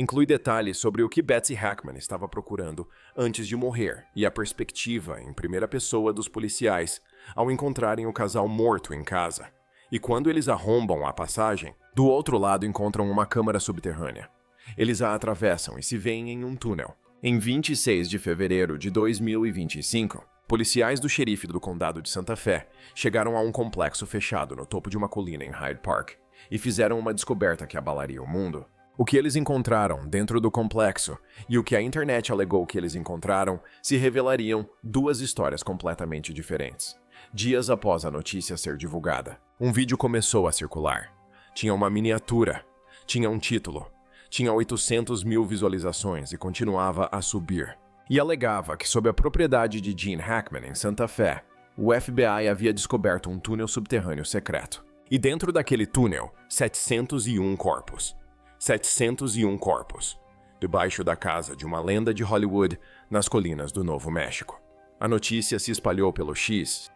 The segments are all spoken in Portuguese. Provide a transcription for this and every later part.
Inclui detalhes sobre o que Betsy Hackman estava procurando antes de morrer e a perspectiva em primeira pessoa dos policiais ao encontrarem o casal morto em casa. E quando eles arrombam a passagem, do outro lado encontram uma câmara subterrânea. Eles a atravessam e se veem em um túnel. Em 26 de fevereiro de 2025, policiais do xerife do condado de Santa Fé chegaram a um complexo fechado no topo de uma colina em Hyde Park e fizeram uma descoberta que abalaria o mundo. O que eles encontraram dentro do complexo e o que a internet alegou que eles encontraram se revelariam duas histórias completamente diferentes. Dias após a notícia ser divulgada, um vídeo começou a circular. Tinha uma miniatura, tinha um título, tinha 800 mil visualizações e continuava a subir. E alegava que, sob a propriedade de Gene Hackman em Santa Fé, o FBI havia descoberto um túnel subterrâneo secreto. E dentro daquele túnel, 701 corpos. 701 corpos, debaixo da casa de uma lenda de Hollywood nas colinas do Novo México. A notícia se espalhou pelo X,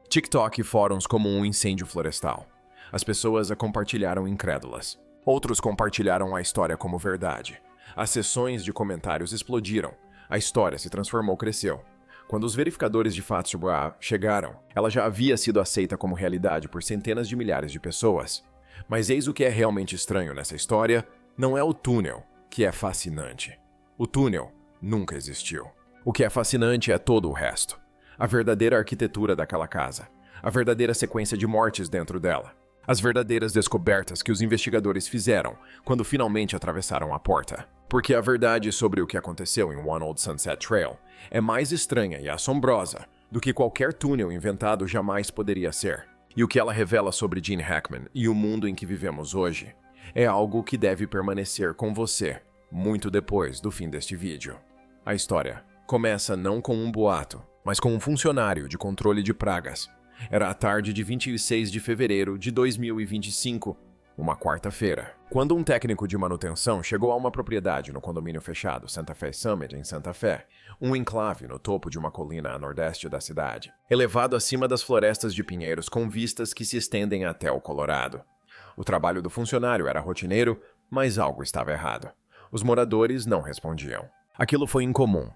TikTok e fóruns como um incêndio florestal. As pessoas a compartilharam incrédulas. Outros compartilharam a história como verdade. As sessões de comentários explodiram. A história se transformou, cresceu. Quando os verificadores de fatos chegaram, ela já havia sido aceita como realidade por centenas de milhares de pessoas. Mas eis o que é realmente estranho nessa história, não é o túnel, que é fascinante. O túnel nunca existiu. O que é fascinante é todo o resto. A verdadeira arquitetura daquela casa. A verdadeira sequência de mortes dentro dela. As verdadeiras descobertas que os investigadores fizeram quando finalmente atravessaram a porta. Porque a verdade sobre o que aconteceu em One Old Sunset Trail é mais estranha e assombrosa do que qualquer túnel inventado jamais poderia ser. E o que ela revela sobre Gene Hackman e o mundo em que vivemos hoje é algo que deve permanecer com você muito depois do fim deste vídeo. A história começa não com um boato, mas com um funcionário de controle de pragas. Era a tarde de 26 de fevereiro de 2025, uma quarta-feira, quando um técnico de manutenção chegou a uma propriedade no condomínio fechado Santa Fe Summit, em Santa Fé, um enclave no topo de uma colina a nordeste da cidade, elevado acima das florestas de pinheiros com vistas que se estendem até o Colorado. O trabalho do funcionário era rotineiro, mas algo estava errado. Os moradores não respondiam. Aquilo foi incomum.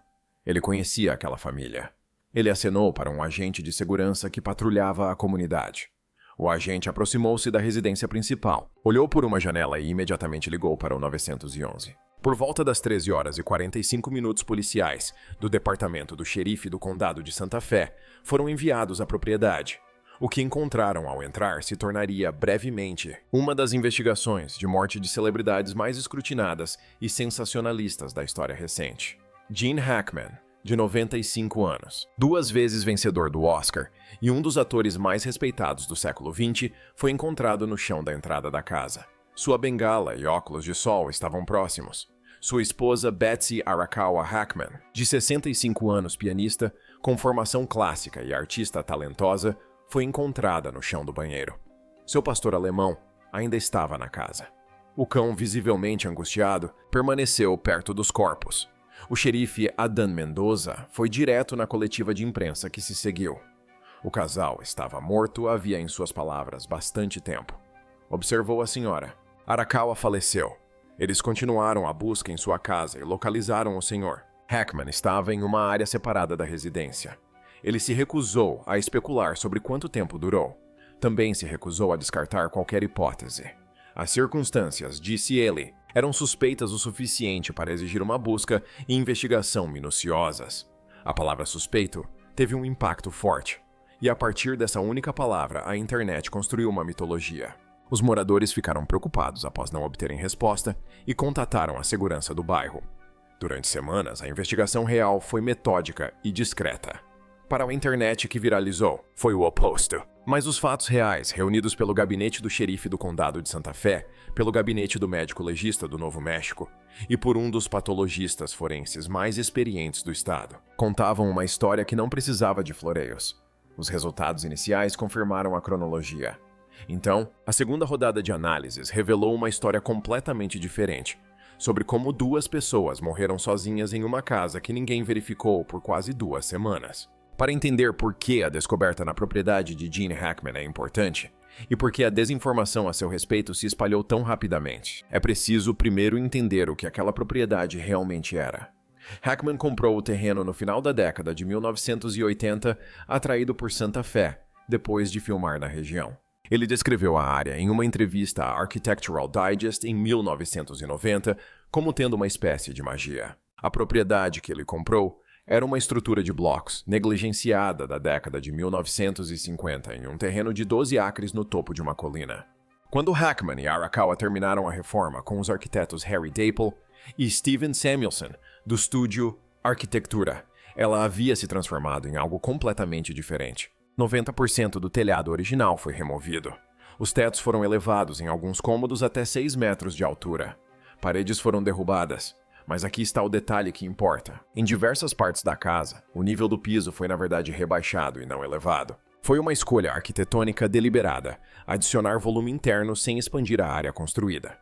Ele conhecia aquela família. Ele acenou para um agente de segurança que patrulhava a comunidade. O agente aproximou-se da residência principal, olhou por uma janela e imediatamente ligou para o 911. Por volta das 13 horas e 45 minutos, policiais do departamento do xerife do condado de Santa Fé foram enviados à propriedade. O que encontraram ao entrar se tornaria brevemente uma das investigações de morte de celebridades mais escrutinadas e sensacionalistas da história recente. Gene Hackman, de 95 anos, 2 vezes vencedor do Oscar e um dos atores mais respeitados do século XX, foi encontrado no chão da entrada da casa. Sua bengala e óculos de sol estavam próximos. Sua esposa Betsy Arakawa Hackman, de 65 anos, pianista, com formação clássica e artista talentosa, foi encontrada no chão do banheiro. Seu pastor alemão ainda estava na casa. O cão, visivelmente angustiado, permaneceu perto dos corpos. O xerife Adan Mendoza foi direto na coletiva de imprensa que se seguiu. O casal estava morto havia, em suas palavras, bastante tempo. Observou a senhora. Arakawa faleceu. Eles continuaram a busca em sua casa e localizaram o senhor. Hackman estava em uma área separada da residência. Ele se recusou a especular sobre quanto tempo durou. Também se recusou a descartar qualquer hipótese. As circunstâncias, disse ele, eram suspeitas o suficiente para exigir uma busca e investigação minuciosas. A palavra suspeito teve um impacto forte, e a partir dessa única palavra a internet construiu uma mitologia. Os moradores ficaram preocupados após não obterem resposta e contataram a segurança do bairro. Durante semanas, a investigação real foi metódica e discreta. Para a internet, que viralizou foi o oposto. Mas os fatos reais, reunidos pelo gabinete do xerife do condado de Santa Fé, pelo gabinete do médico legista do Novo México e por um dos patologistas forenses mais experientes do estado, contavam uma história que não precisava de floreios. Os resultados iniciais confirmaram a cronologia. Então, a segunda rodada de análises revelou uma história completamente diferente, sobre como 2 pessoas morreram sozinhas em uma casa que ninguém verificou por quase 2 semanas. Para entender por que a descoberta na propriedade de Gene Hackman é importante, e por que a desinformação a seu respeito se espalhou tão rapidamente. É preciso primeiro entender o que aquela propriedade realmente era. Hackman comprou o terreno no final da década de 1980, atraído por Santa Fé, depois de filmar na região. Ele descreveu a área em uma entrevista à Architectural Digest em 1990 como tendo uma espécie de magia. A propriedade que ele comprou era uma estrutura de blocos negligenciada da década de 1950 em um terreno de 12 acres no topo de uma colina. Quando Hackman e Arakawa terminaram a reforma com os arquitetos Harry Dapel e Steven Samuelson, do estúdio Arquitectura, ela havia se transformado em algo completamente diferente. 90% do telhado original foi removido. Os tetos foram elevados em alguns cômodos até 6 metros de altura. Paredes foram derrubadas. Mas aqui está o detalhe que importa. Em diversas partes da casa, o nível do piso foi na verdade rebaixado e não elevado. Foi uma escolha arquitetônica deliberada, adicionar volume interno sem expandir a área construída.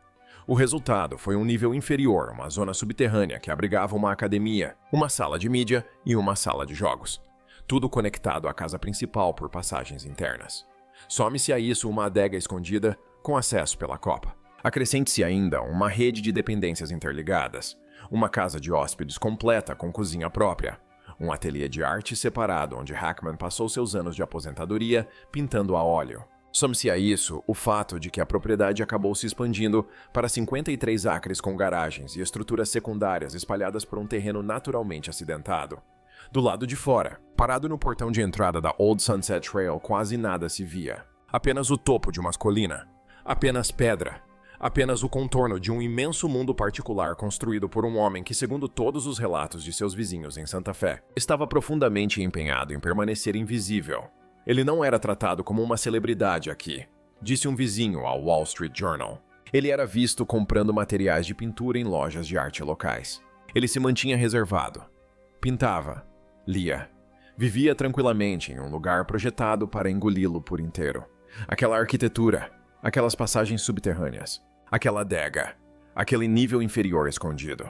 O resultado foi um nível inferior, uma zona subterrânea que abrigava uma academia, uma sala de mídia e uma sala de jogos. Tudo conectado à casa principal por passagens internas. Some-se a isso uma adega escondida com acesso pela copa. Acrescente-se ainda uma rede de dependências interligadas, uma casa de hóspedes completa com cozinha própria, um ateliê de arte separado onde Hackman passou seus anos de aposentadoria pintando a óleo. Some-se a isso o fato de que a propriedade acabou se expandindo para 53 acres com garagens e estruturas secundárias espalhadas por um terreno naturalmente acidentado. Do lado de fora, parado no portão de entrada da Old Sunset Trail, quase nada se via. Apenas o topo de uma colina. Apenas pedra. Apenas o contorno de um imenso mundo particular construído por um homem que, segundo todos os relatos de seus vizinhos em Santa Fé, estava profundamente empenhado em permanecer invisível. Ele não era tratado como uma celebridade aqui, disse um vizinho ao Wall Street Journal. Ele era visto comprando materiais de pintura em lojas de arte locais. Ele se mantinha reservado. Pintava. Lia. Vivia tranquilamente em um lugar projetado para engoli-lo por inteiro. Aquela arquitetura, aquelas passagens subterrâneas, aquela adega, aquele nível inferior escondido.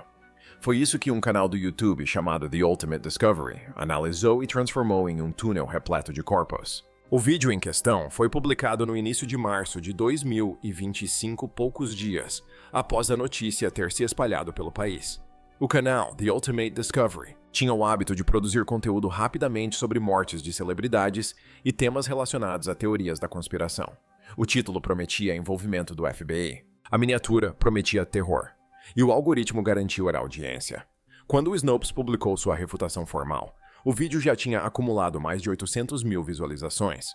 Foi isso que um canal do YouTube chamado The Ultimate Discovery analisou e transformou em um túnel repleto de corpos. O vídeo em questão foi publicado no início de março de 2025, poucos dias após a notícia ter se espalhado pelo país. O canal The Ultimate Discovery tinha o hábito de produzir conteúdo rapidamente sobre mortes de celebridades e temas relacionados a teorias da conspiração. O título prometia envolvimento do FBI. A miniatura prometia terror. E o algoritmo garantiu a audiência. Quando o Snopes publicou sua refutação formal, o vídeo já tinha acumulado mais de 800 mil visualizações.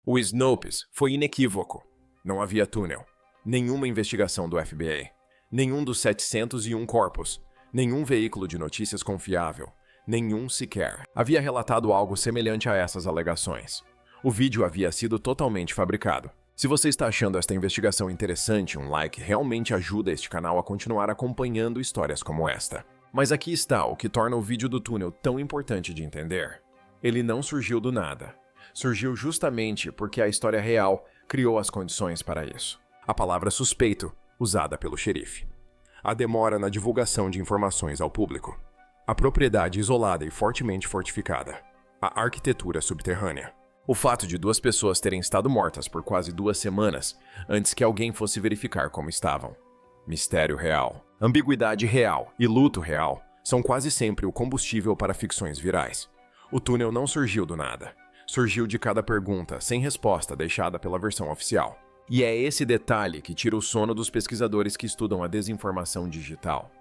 O Snopes foi inequívoco. Não havia túnel, nenhuma investigação do FBI, nenhum dos 701 corpos, nenhum veículo de notícias confiável, nenhum sequer havia relatado algo semelhante a essas alegações. O vídeo havia sido totalmente fabricado. Se você está achando esta investigação interessante, um like realmente ajuda este canal a continuar acompanhando histórias como esta. Mas aqui está o que torna o vídeo do túnel tão importante de entender. Ele não surgiu do nada. Surgiu justamente porque a história real criou as condições para isso. A palavra suspeito, usada pelo xerife. A demora na divulgação de informações ao público. A propriedade isolada e fortemente fortificada. A arquitetura subterrânea. O fato de 2 pessoas terem estado mortas por quase 2 semanas antes que alguém fosse verificar como estavam. Mistério real, ambiguidade real e luto real são quase sempre o combustível para ficções virais. O túnel não surgiu do nada. Surgiu de cada pergunta sem resposta deixada pela versão oficial. E é esse detalhe que tira o sono dos pesquisadores que estudam a desinformação digital.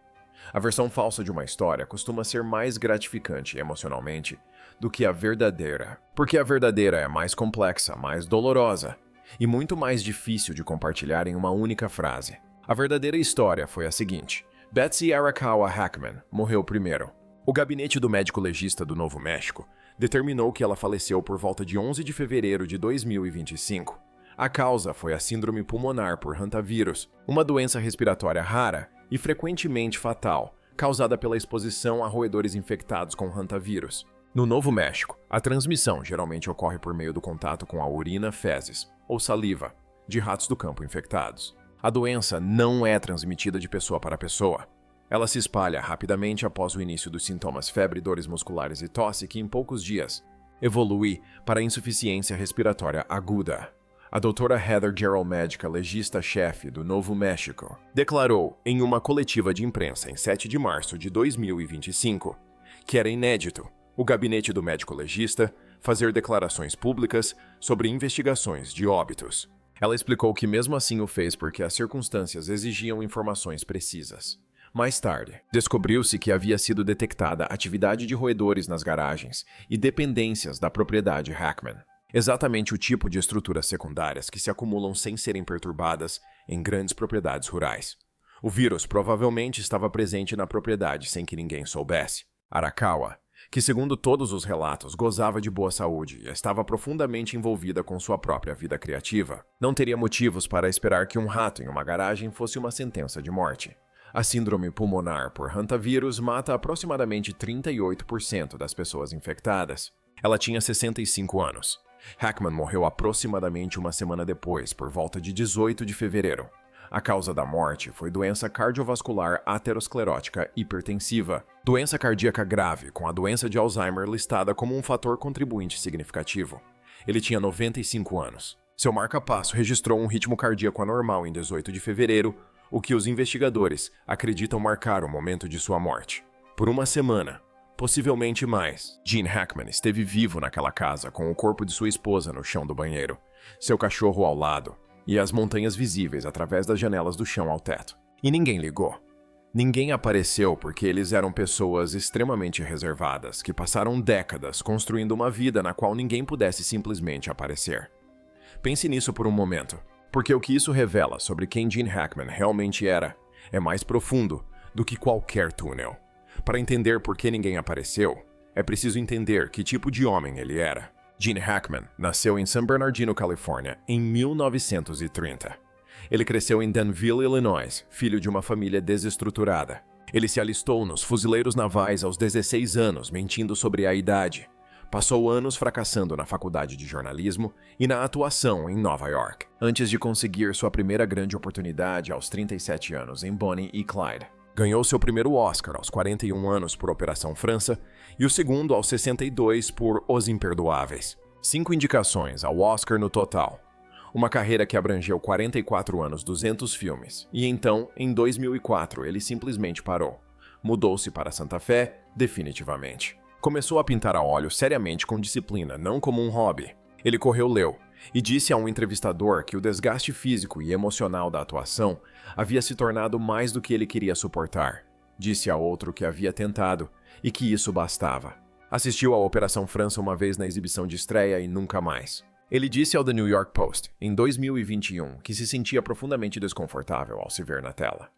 A versão falsa de uma história costuma ser mais gratificante emocionalmente do que a verdadeira, porque a verdadeira é mais complexa, mais dolorosa e muito mais difícil de compartilhar em uma única frase. A verdadeira história foi a seguinte: Betsy Arakawa Hackman morreu primeiro. O gabinete do médico legista do Novo México determinou que ela faleceu por volta de 11 de fevereiro de 2025. A causa foi a síndrome pulmonar por hantavírus, uma doença respiratória rara e frequentemente fatal, causada pela exposição a roedores infectados com hantavírus. No Novo México, a transmissão geralmente ocorre por meio do contato com a urina, fezes ou saliva de ratos do campo infectados. A doença não é transmitida de pessoa para pessoa. Ela se espalha rapidamente após o início dos sintomas febre, dores musculares e tosse que, em poucos dias, evolui para insuficiência respiratória aguda. A doutora Heather Gerald, médica legista-chefe do Novo México, declarou em uma coletiva de imprensa em 7 de março de 2025 que era inédito o gabinete do médico legista fazer declarações públicas sobre investigações de óbitos. Ela explicou que mesmo assim o fez porque as circunstâncias exigiam informações precisas. Mais tarde, descobriu-se que havia sido detectada atividade de roedores nas garagens e dependências da propriedade Hackman. Exatamente o tipo de estruturas secundárias que se acumulam sem serem perturbadas em grandes propriedades rurais. O vírus provavelmente estava presente na propriedade sem que ninguém soubesse. Arakawa, que segundo todos os relatos gozava de boa saúde e estava profundamente envolvida com sua própria vida criativa, não teria motivos para esperar que um rato em uma garagem fosse uma sentença de morte. A síndrome pulmonar por hantavírus mata aproximadamente 38% das pessoas infectadas. Ela tinha 65 anos. Hackman morreu aproximadamente uma semana depois, por volta de 18 de fevereiro. A causa da morte foi doença cardiovascular aterosclerótica hipertensiva, doença cardíaca grave com a doença de Alzheimer listada como um fator contribuinte significativo. Ele tinha 95 anos. Seu marca-passo registrou um ritmo cardíaco anormal em 18 de fevereiro, o que os investigadores acreditam marcar o momento de sua morte. Por uma semana, possivelmente mais, Gene Hackman esteve vivo naquela casa com o corpo de sua esposa no chão do banheiro, seu cachorro ao lado e as montanhas visíveis através das janelas do chão ao teto. E ninguém ligou. Ninguém apareceu porque eles eram pessoas extremamente reservadas que passaram décadas construindo uma vida na qual ninguém pudesse simplesmente aparecer. Pense nisso por um momento, porque o que isso revela sobre quem Gene Hackman realmente era é mais profundo do que qualquer túnel. Para entender por que ninguém apareceu, é preciso entender que tipo de homem ele era. Gene Hackman nasceu em San Bernardino, Califórnia, em 1930. Ele cresceu em Danville, Illinois, filho de uma família desestruturada. Ele se alistou nos fuzileiros navais aos 16 anos, mentindo sobre a idade. Passou anos fracassando na faculdade de jornalismo e na atuação em Nova York, antes de conseguir sua primeira grande oportunidade aos 37 anos em Bonnie e Clyde. Ganhou seu primeiro Oscar aos 41 anos por Operação França e o segundo aos 62 por Os Imperdoáveis. 5 indicações ao Oscar no total. Uma carreira que abrangeu 44 anos, 200 filmes. E então, em 2004, ele simplesmente parou. Mudou-se para Santa Fé, definitivamente. Começou a pintar a óleo seriamente com disciplina, não como um hobby. Ele correu Leu e disse a um entrevistador que o desgaste físico e emocional da atuação havia se tornado mais do que ele queria suportar. Disse a outro que havia tentado e que isso bastava. Assistiu à Operação França uma vez na exibição de estreia e nunca mais. Ele disse ao The New York Post, em 2021, que se sentia profundamente desconfortável ao se ver na tela.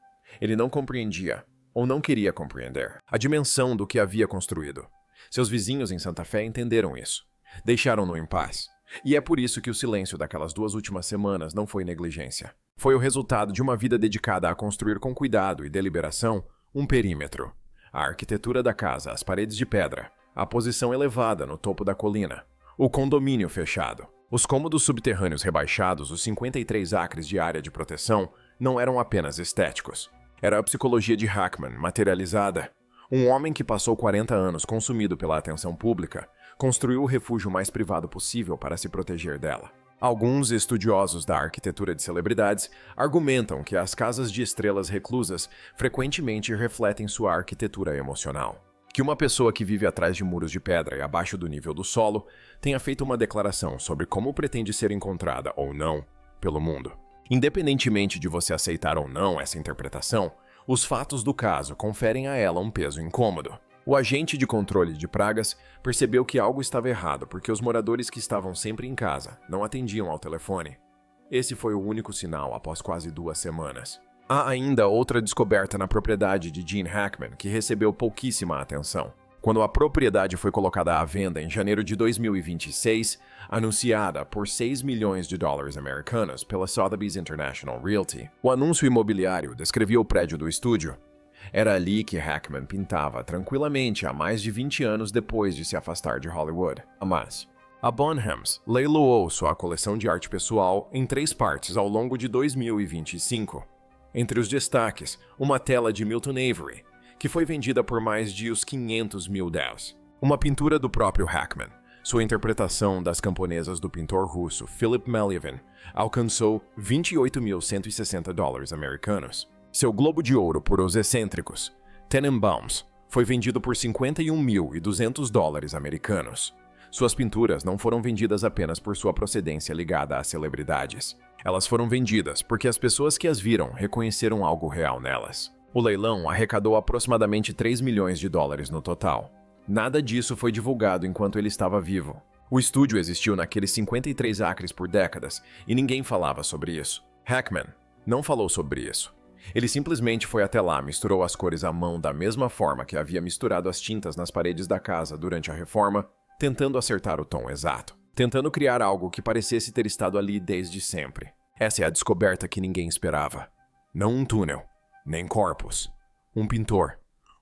Ele não compreendia, ou não queria compreender, a dimensão do que havia construído. Seus vizinhos em Santa Fé entenderam isso. Deixaram-no em paz. E é por isso que o silêncio daquelas 2 últimas semanas não foi negligência. Foi o resultado de uma vida dedicada a construir com cuidado e deliberação um perímetro. A arquitetura da casa, as paredes de pedra, a posição elevada no topo da colina, o condomínio fechado. Os cômodos subterrâneos rebaixados, os 53 acres de área de proteção, não eram apenas estéticos. Era a psicologia de Hackman materializada. Um homem que passou 40 anos consumido pela atenção pública, construiu o refúgio mais privado possível para se proteger dela. Alguns estudiosos da arquitetura de celebridades argumentam que as casas de estrelas reclusas frequentemente refletem sua arquitetura emocional. Que uma pessoa que vive atrás de muros de pedra e abaixo do nível do solo tenha feito uma declaração sobre como pretende ser encontrada ou não pelo mundo. Independentemente de você aceitar ou não essa interpretação, os fatos do caso conferem a ela um peso incômodo. O agente de controle de pragas percebeu que algo estava errado porque os moradores que estavam sempre em casa não atendiam ao telefone. Esse foi o único sinal após quase 2 semanas. Há ainda outra descoberta na propriedade de Gene Hackman que recebeu pouquíssima atenção. Quando a propriedade foi colocada à venda em janeiro de 2026, anunciada por $6 milhões americanos pela Sotheby's International Realty, o anúncio imobiliário descrevia o prédio do estúdio. Era ali que Hackman pintava tranquilamente há mais de 20 anos depois de se afastar de Hollywood. Mas a Bonhams leiloou sua coleção de arte pessoal em 3 partes ao longo de 2025. Entre os destaques, uma tela de Milton Avery, que foi vendida por mais de os $500 mil. Uma pintura do próprio Hackman. Sua interpretação das camponesas do pintor russo Philip Melyevin alcançou $28.160 americanos. Seu Globo de Ouro por Os Excêntricos, Tenenbaums, foi vendido por $51.200 americanos. Suas pinturas não foram vendidas apenas por sua procedência ligada às celebridades. Elas foram vendidas porque as pessoas que as viram reconheceram algo real nelas. O leilão arrecadou aproximadamente $3 milhões no total. Nada disso foi divulgado enquanto ele estava vivo. O estúdio existiu naqueles 53 acres por décadas e ninguém falava sobre isso. Hackman não falou sobre isso. Ele simplesmente foi até lá, misturou as cores à mão da mesma forma que havia misturado as tintas nas paredes da casa durante a reforma, tentando acertar o tom exato, tentando criar algo que parecesse ter estado ali desde sempre. Essa é a descoberta que ninguém esperava. Não um túnel, nem corpos. Um pintor.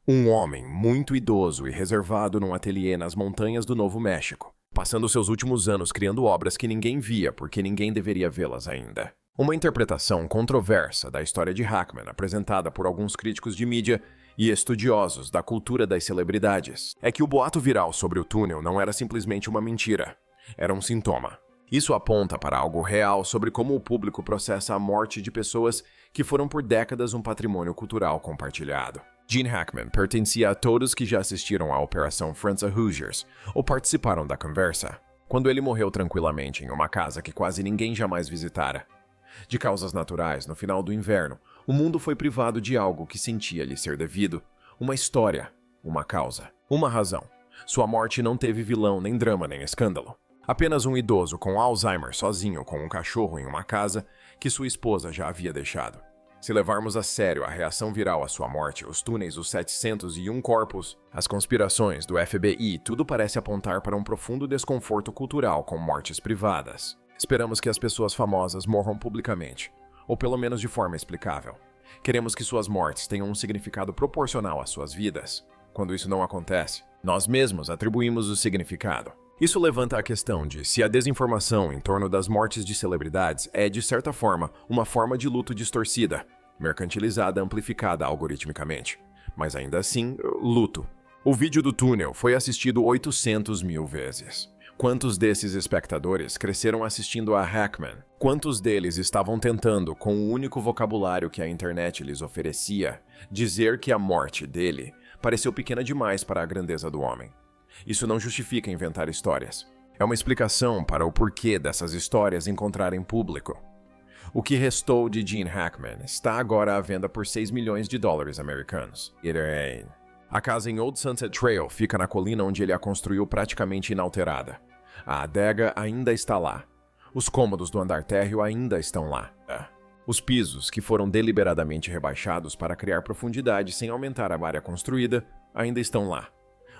Um homem muito idoso e reservado num ateliê nas montanhas do Novo México, passando seus últimos anos criando obras que ninguém via porque ninguém deveria vê-las ainda. Uma interpretação controversa da história de Hackman, apresentada por alguns críticos de mídia e estudiosos da cultura das celebridades, é que o boato viral sobre o túnel não era simplesmente uma mentira, era um sintoma. Isso aponta para algo real sobre como o público processa a morte de pessoas que foram por décadas um patrimônio cultural compartilhado. Gene Hackman pertencia a todos que já assistiram à Operação França Hoosiers ou participaram da conversa, quando ele morreu tranquilamente em uma casa que quase ninguém jamais visitara. De causas naturais, no final do inverno, o mundo foi privado de algo que sentia lhe ser devido. Uma história, uma causa, uma razão. Sua morte não teve vilão, nem drama, nem escândalo. Apenas um idoso com Alzheimer sozinho com um cachorro em uma casa que sua esposa já havia deixado. Se levarmos a sério a reação viral à sua morte, os túneis, os 701 corpos, as conspirações do FBI, tudo parece apontar para um profundo desconforto cultural com mortes privadas. Esperamos que as pessoas famosas morram publicamente, ou pelo menos de forma explicável. Queremos que suas mortes tenham um significado proporcional às suas vidas. Quando isso não acontece, nós mesmos atribuímos o significado. Isso levanta a questão de se a desinformação em torno das mortes de celebridades é, de certa forma, uma forma de luto distorcida, mercantilizada, amplificada algoritmicamente. Mas ainda assim, luto. O vídeo do túnel foi assistido 800 mil vezes. Quantos desses espectadores cresceram assistindo a Hackman? Quantos deles estavam tentando, com o único vocabulário que a internet lhes oferecia, dizer que a morte dele pareceu pequena demais para a grandeza do homem? Isso não justifica inventar histórias. É uma explicação para o porquê dessas histórias encontrarem público. O que restou de Gene Hackman está agora à venda por $6 milhões americanos. A casa em Old Sunset Trail fica na colina onde ele a construiu praticamente inalterada. A adega ainda está lá, Os cômodos do andar térreo ainda estão lá. Os pisos, que foram deliberadamente rebaixados para criar profundidade sem aumentar a área construída, ainda estão lá.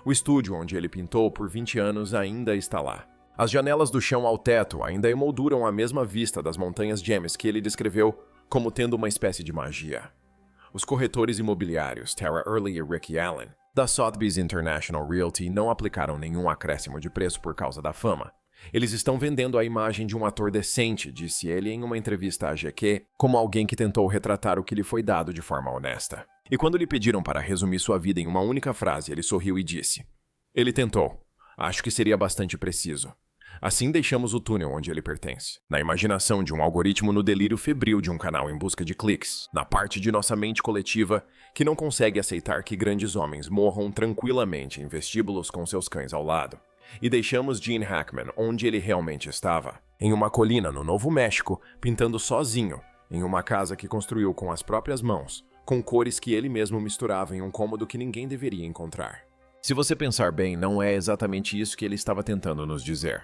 O estúdio onde ele pintou por 20 anos ainda está lá. As janelas do chão ao teto ainda emolduram a mesma vista das montanhas James que ele descreveu como tendo uma espécie de magia. Os corretores imobiliários Tara Early e Ricky Allen, da Sotheby's International Realty, não aplicaram nenhum acréscimo de preço por causa da fama. Eles estão vendendo a imagem de um ator decente, disse ele em uma entrevista à GQ, como alguém que tentou retratar o que lhe foi dado de forma honesta. E quando lhe pediram para resumir sua vida em uma única frase, ele sorriu e disse: "Ele tentou. Acho que seria bastante preciso. Assim deixamos o túnel onde ele pertence, na imaginação de um algoritmo no delírio febril de um canal em busca de cliques, na parte de nossa mente coletiva que não consegue aceitar que grandes homens morram tranquilamente em vestíbulos com seus cães ao lado. E deixamos Gene Hackman onde ele realmente estava, em uma colina no Novo México, pintando sozinho, em uma casa que construiu com as próprias mãos, com cores que ele mesmo misturava em um cômodo que ninguém deveria encontrar." Se você pensar bem, não é exatamente isso que ele estava tentando nos dizer.